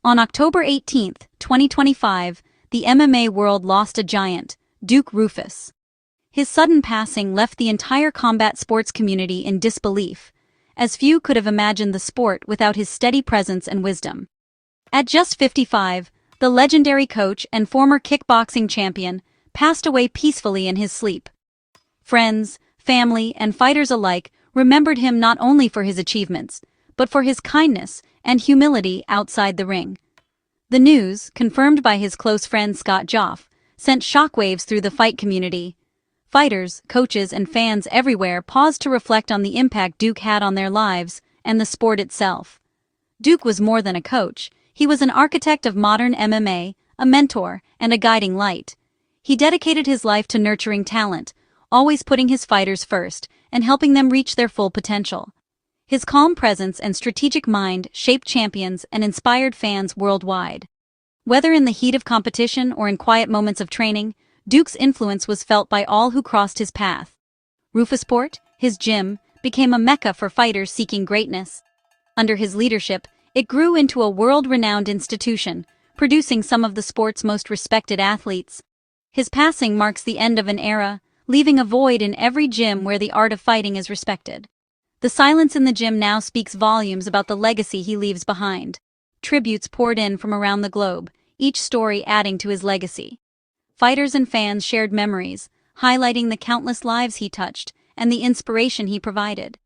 On October 18, 2025, the MMA world lost a giant, Duke Roufus. His sudden passing left the entire combat sports community in disbelief, as few could have imagined the sport without his steady presence and wisdom. At just 55, the legendary coach and former kickboxing champion passed away peacefully in his sleep. Friends, family, and fighters alike remembered him not only for his achievements, but for his kindness and humility outside the ring. The news, confirmed by his close friend Scott Joffe, sent shockwaves through the fight community. Fighters, coaches, and fans everywhere paused to reflect on the impact Duke had on their lives and the sport itself. Duke was more than a coach. He was an architect of modern MMA, a mentor, and a guiding light. He dedicated his life to nurturing talent, always putting his fighters first and helping them reach their full potential. His calm presence and strategic mind shaped champions and inspired fans worldwide. Whether in the heat of competition or in quiet moments of training, Duke's influence was felt by all who crossed his path. Roufusport, his gym, became a mecca for fighters seeking greatness. Under his leadership, it grew into a world-renowned institution, producing some of the sport's most respected athletes. His passing marks the end of an era, leaving a void in every gym where the art of fighting is respected. The silence in the gym now speaks volumes about the legacy he leaves behind. Tributes poured in from around the globe, each story adding to his legacy. Fighters and fans shared memories, highlighting the countless lives he touched and the inspiration he provided.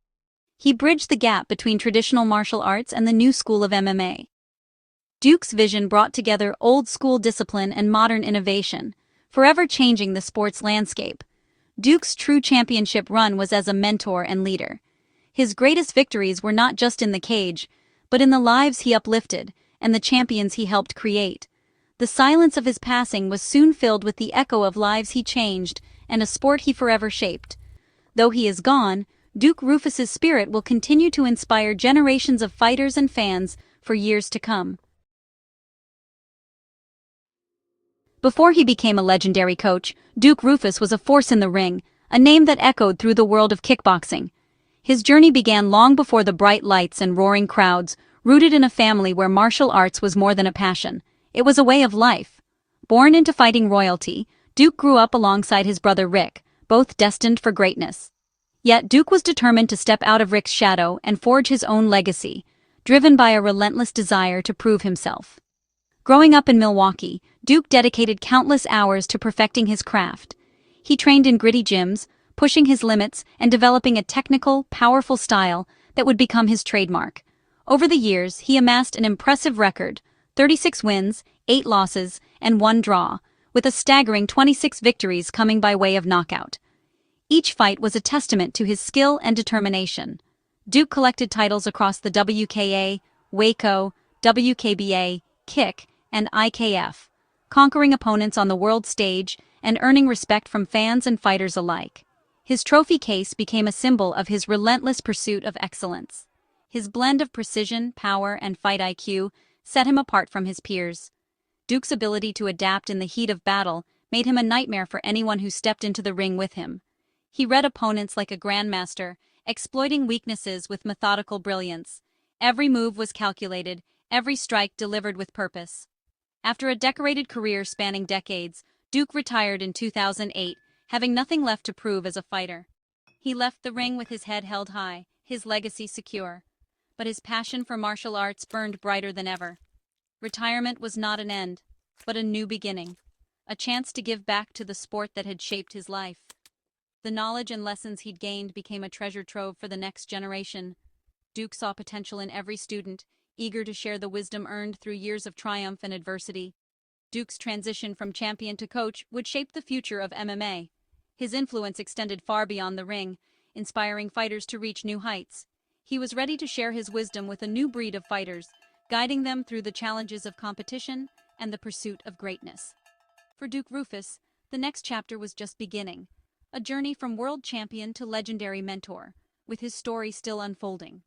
He bridged the gap between traditional martial arts and the new school of MMA. Duke's vision brought together old-school discipline and modern innovation, forever changing the sport's landscape. Duke's true championship run was as a mentor and leader. His greatest victories were not just in the cage, but in the lives he uplifted and the champions he helped create. The silence of his passing was soon filled with the echo of lives he changed and a sport he forever shaped. Though he is gone, Duke Roufus's spirit will continue to inspire generations of fighters and fans for years to come. Before he became a legendary coach, Duke Roufus was a force in the ring, a name that echoed through the world of kickboxing. His journey began long before the bright lights and roaring crowds, rooted in a family where martial arts was more than a passion. It was a way of life. Born into fighting royalty, Duke grew up alongside his brother Rick, both destined for greatness. Yet Duke was determined to step out of Rick's shadow and forge his own legacy, driven by a relentless desire to prove himself. Growing up in Milwaukee, Duke dedicated countless hours to perfecting his craft. He trained in gritty gyms, pushing his limits and developing a technical, powerful style that would become his trademark. Over the years, he amassed an impressive record: 36 wins, 8 losses, and 1 draw, with a staggering 26 victories coming by way of knockout. Each fight was a testament to his skill and determination. Duke collected titles across the WKA, Waco, WKBA, Kick, and IKF, conquering opponents on the world stage and earning respect from fans and fighters alike. His trophy case became a symbol of his relentless pursuit of excellence. His blend of precision, power, and fight IQ set him apart from his peers. Duke's ability to adapt in the heat of battle made him a nightmare for anyone who stepped into the ring with him. He read opponents like a grandmaster, exploiting weaknesses with methodical brilliance. Every move was calculated, every strike delivered with purpose. After a decorated career spanning decades, Duke retired in 2008, having nothing left to prove as a fighter. He left the ring with his head held high, his legacy secure. But his passion for martial arts burned brighter than ever. Retirement was not an end, but a new beginning, a chance to give back to the sport that had shaped his life. The knowledge and lessons he'd gained became a treasure trove for the next generation. Duke saw potential in every student, eager to share the wisdom earned through years of triumph and adversity. Duke's transition from champion to coach would shape the future of MMA. His influence extended far beyond the ring, inspiring fighters to reach new heights. He was ready to share his wisdom with a new breed of fighters, guiding them through the challenges of competition and the pursuit of greatness. For Duke Roufus, the next chapter was just beginning, a journey from world champion to legendary mentor, with his story still unfolding.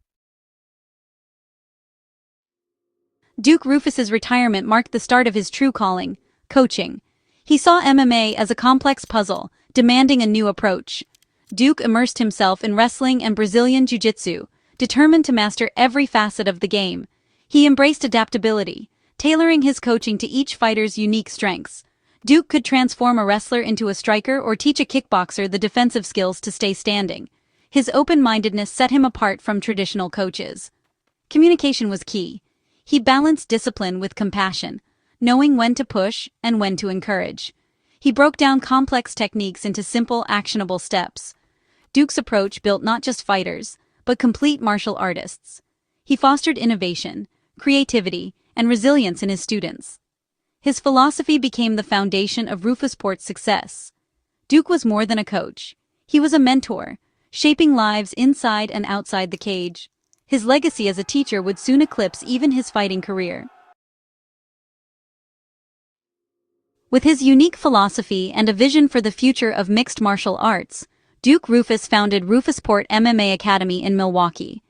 Duke Roufus's retirement marked the start of his true calling, coaching. He saw MMA as a complex puzzle, demanding a new approach. Duke immersed himself in wrestling and Brazilian jiu-jitsu, determined to master every facet of the game. He embraced adaptability, tailoring his coaching to each fighter's unique strengths. Duke could transform a wrestler into a striker or teach a kickboxer the defensive skills to stay standing. His open-mindedness set him apart from traditional coaches. Communication was key. He balanced discipline with compassion, knowing when to push and when to encourage. He broke down complex techniques into simple, actionable steps. Duke's approach built not just fighters, but complete martial artists. He fostered innovation, creativity, and resilience in his students. His philosophy became the foundation of Roufusport's success. Duke was more than a coach. He was a mentor, shaping lives inside and outside the cage. His legacy as a teacher would soon eclipse even his fighting career. With his unique philosophy and a vision for the future of mixed martial arts, Duke Roufus founded Roufusport MMA Academy in Milwaukee.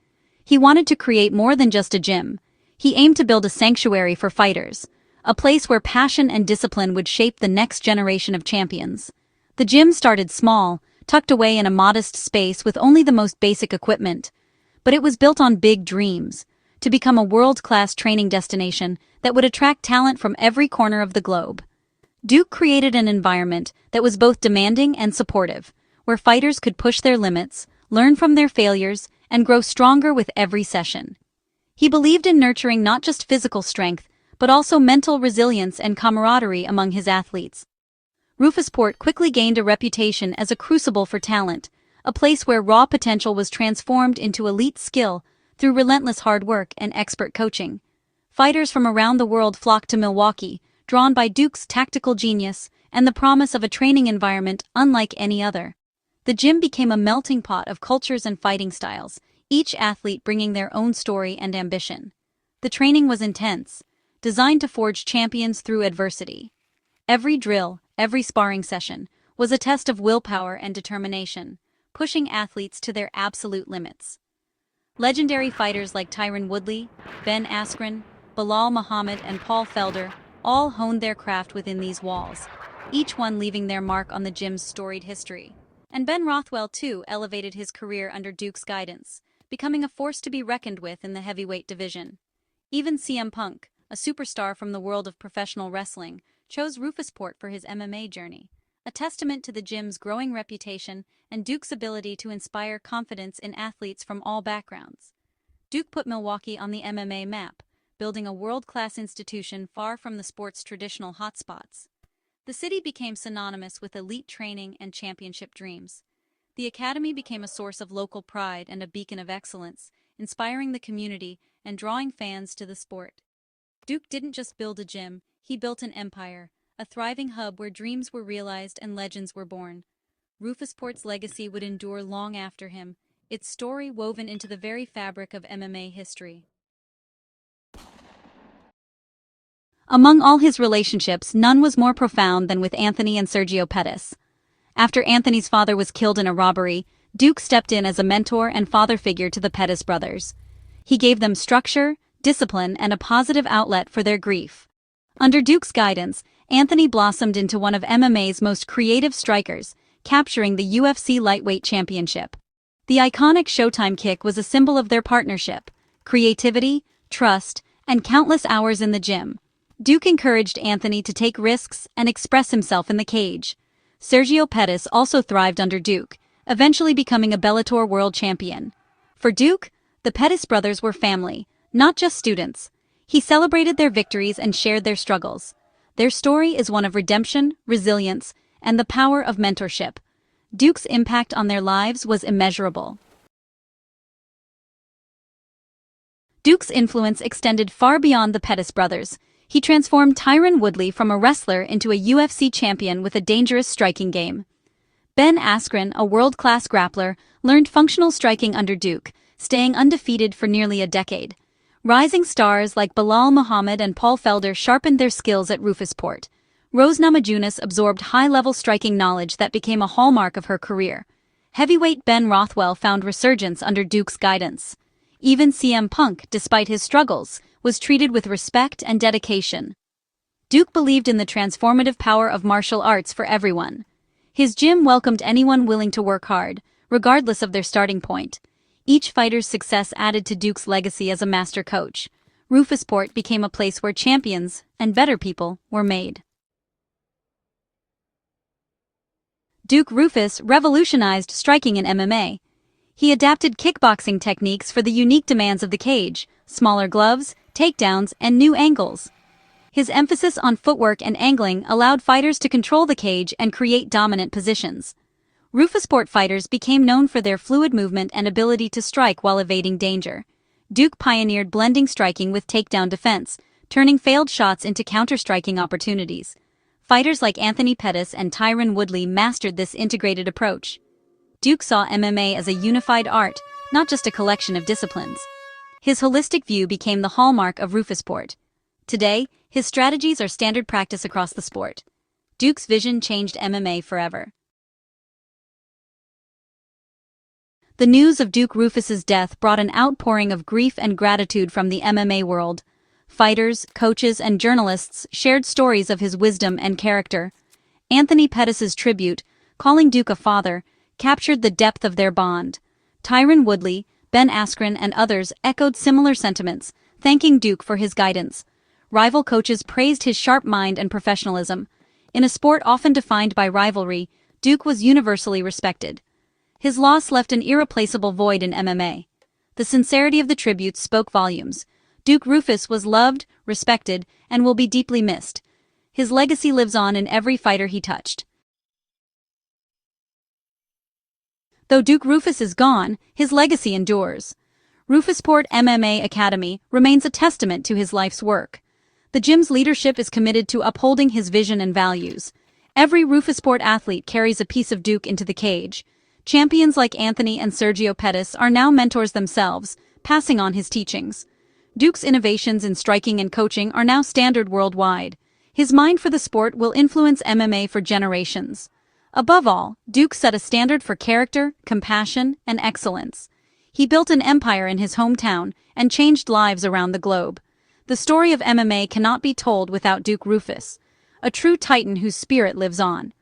He wanted to create more than just a gym. He aimed to build a sanctuary for fighters, a place where passion and discipline would shape the next generation of champions. The gym started small, tucked away in a modest space with only the most basic equipment. But it was built on big dreams, to become a world-class training destination that would attract talent from every corner of the globe. Duke created an environment that was both demanding and supportive, where fighters could push their limits, learn from their failures, and grow stronger with every session. He believed in nurturing not just physical strength, but also mental resilience and camaraderie among his athletes. Roufusport quickly gained a reputation as a crucible for talent, a place where raw potential was transformed into elite skill through relentless hard work and expert coaching. Fighters from around the world flocked to Milwaukee, drawn by Duke's tactical genius and the promise of a training environment unlike any other. The gym became a melting pot of cultures and fighting styles, each athlete bringing their own story and ambition. The training was intense, designed to forge champions through adversity. Every drill, every sparring session, was a test of willpower and determination, pushing athletes to their absolute limits. Legendary fighters like Tyron Woodley, Askren, Belal Muhammad, and Paul Felder all honed their craft within these walls, each one leaving their mark on the gym's storied history. And Ben Rothwell, too, elevated his career under Duke's guidance, becoming a force to be reckoned with in the heavyweight division. Even CM Punk, a superstar from the world of professional wrestling, chose Roufusport for his MMA journey, a testament to the gym's growing reputation and Duke's ability to inspire confidence in athletes from all backgrounds. Duke put Milwaukee on the MMA map, building a world-class institution far from the sport's traditional hotspots. The city became synonymous with elite training and championship dreams. The academy became a source of local pride and a beacon of excellence, inspiring the community and drawing fans to the sport. Duke didn't just build a gym, he built an empire, a thriving hub where dreams were realized and legends were born. Roufusport's legacy would endure long after him, its story woven into the very fabric of MMA history. Among all his relationships, none was more profound than with Anthony and Sergio Pettis. After Anthony's father was killed in a robbery, Duke stepped in as a mentor and father figure to the Pettis brothers. He gave them structure, discipline, and a positive outlet for their grief. Under Duke's guidance, Anthony blossomed into one of MMA's most creative strikers, capturing the UFC lightweight championship. The iconic Showtime kick was a symbol of their partnership, creativity, trust, and countless hours in the gym. Duke encouraged Anthony to take risks and express himself in the cage. Sergio Pettis also thrived under Duke, eventually becoming a Bellator world champion. For Duke, the Pettis brothers were family, not just students. He celebrated their victories and shared their struggles. Their story is one of redemption, resilience, and the power of mentorship. Duke's impact on their lives was immeasurable. Duke's influence extended far beyond the Pettis brothers. He transformed Tyron Woodley from a wrestler into a UFC champion with a dangerous striking game. Askren, a world-class grappler, learned functional striking under Duke, staying undefeated for nearly a decade. Rising stars like Belal Muhammad and Paul Felder sharpened their skills at Roufusport. Rose Namajunas absorbed high-level striking knowledge that became a hallmark of her career. Heavyweight Ben Rothwell found resurgence under Duke's guidance. Even CM Punk, despite his struggles, was treated with respect and dedication. Duke believed in the transformative power of martial arts for everyone. His gym welcomed anyone willing to work hard, regardless of their starting point. Each fighter's success added to Duke's legacy as a master coach. Roufusport became a place where champions and better people were made. Duke Roufus revolutionized striking in MMA. He adapted kickboxing techniques for the unique demands of the cage: smaller gloves, takedowns, and new angles. His emphasis on footwork and angling allowed fighters to control the cage and create dominant positions. Roufusport fighters became known for their fluid movement and ability to strike while evading danger. Duke pioneered blending striking with takedown defense, turning failed shots into counter-striking opportunities. Fighters like Anthony Pettis and Tyron Woodley mastered this integrated approach. Duke saw MMA as a unified art, not just a collection of disciplines. His holistic view became the hallmark of Roufusport. Today, his strategies are standard practice across the sport. Duke's vision changed MMA forever. The news of Duke Roufus's death brought an outpouring of grief and gratitude from the MMA world. Fighters, coaches, and journalists shared stories of his wisdom and character. Anthony Pettis' tribute, calling Duke a father, captured the depth of their bond. Tyron Woodley, Askren, and others echoed similar sentiments, thanking Duke for his guidance. Rival coaches praised his sharp mind and professionalism. In a sport often defined by rivalry, Duke was universally respected. His loss left an irreplaceable void in MMA. The sincerity of the tributes spoke volumes. Duke Roufus was loved, respected, and will be deeply missed. His legacy lives on in every fighter he touched. Though Duke Roufus is gone, his legacy endures. Roufusport MMA Academy remains a testament to his life's work. The gym's leadership is committed to upholding his vision and values. Every Roufusport athlete carries a piece of Duke into the cage. Champions like Anthony and Sergio Pettis are now mentors themselves, passing on his teachings. Duke's innovations in striking and coaching are now standard worldwide. His mind for the sport will influence MMA for generations. Above all, Duke set a standard for character, compassion, and excellence. He built an empire in his hometown and changed lives around the globe. The story of MMA cannot be told without Duke Roufus, a true titan whose spirit lives on.